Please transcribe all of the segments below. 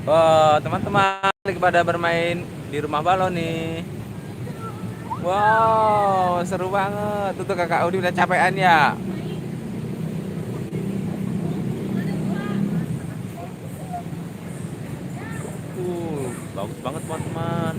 Oh, teman-teman lagi pada bermain di rumah balon nih. Wow, seru banget. Tuh kakak Audi udah capean ya. Bagus banget teman-teman.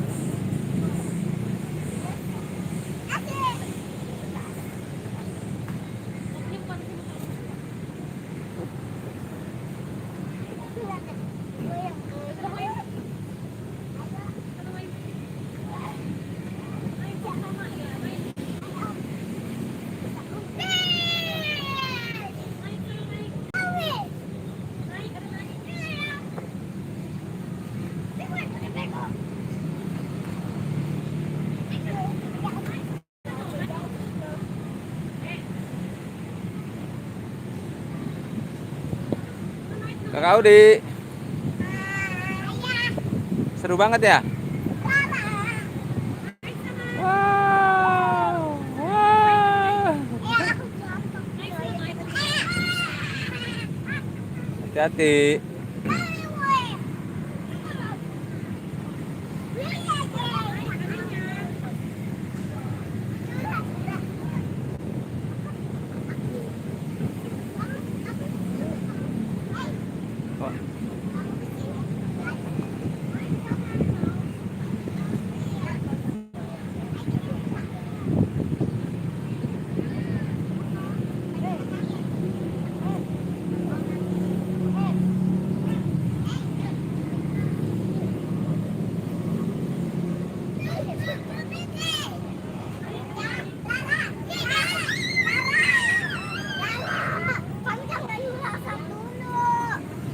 Kakak Audi, seru banget ya. Wow, wow. Hati-hati.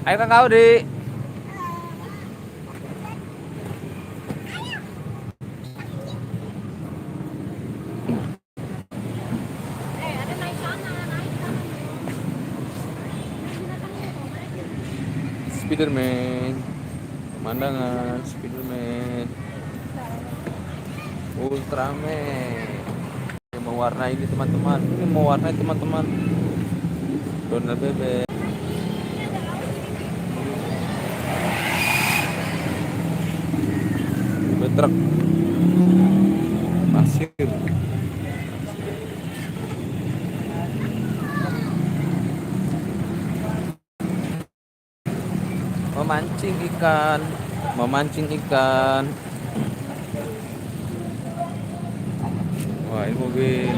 Ayo kakak Audi. Spiderman, pemandangan Spiderman, Ultraman. Ini mewarnai ini teman-teman. Ini mewarnai teman-teman. Donald bebek. Betrek pasir. Memancing ikan, memancing ikan. Wah, ini mobil.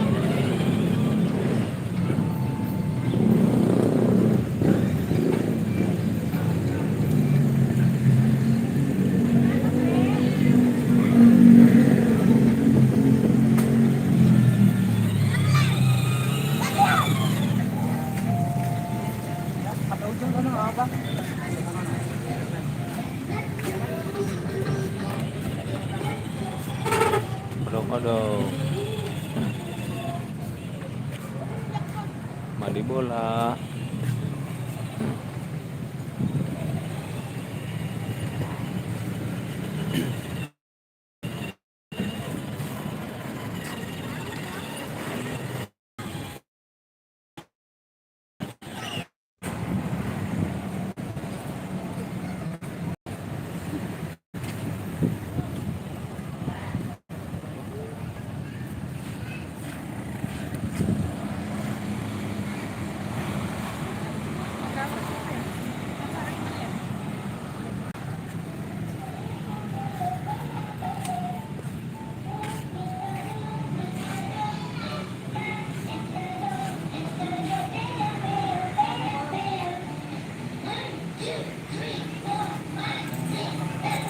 Odong-odong. Mandi bola.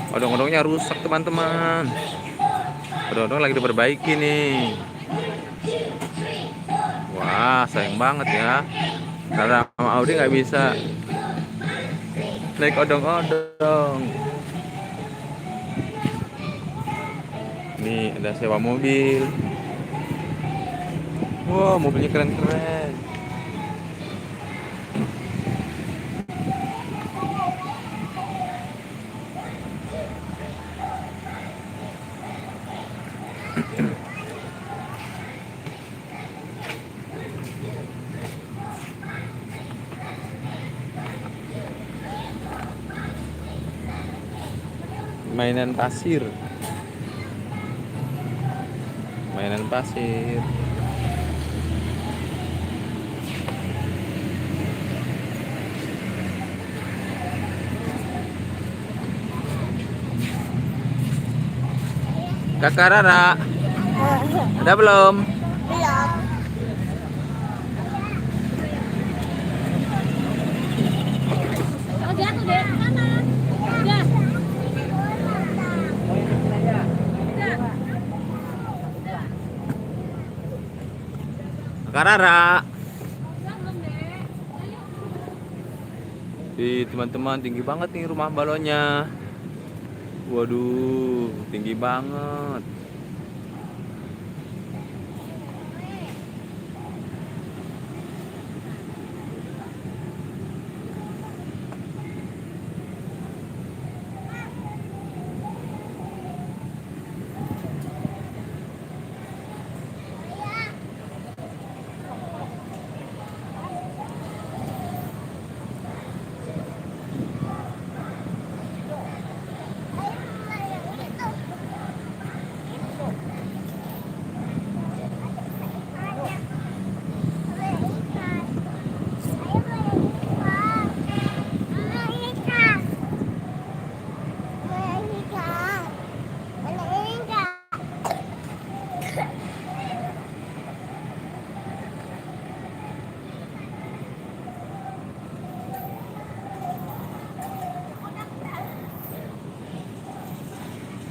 Odong-odongnya rusak teman-teman. Odong-odong lagi diperbaiki nih. Wah, sayang banget ya. Karena sama Audi nggak bisa naik odong-odong. Nih ada sewa mobil. Wow, mobilnya keren-keren. mainan pasir. Mainan pasir. Kakak Rara, ada belum? Belum. Oh, jatuh deh. Mana? Udah. Kakak Rara. Teman-teman, tinggi banget nih rumah balonnya. Waduh, tinggi banget.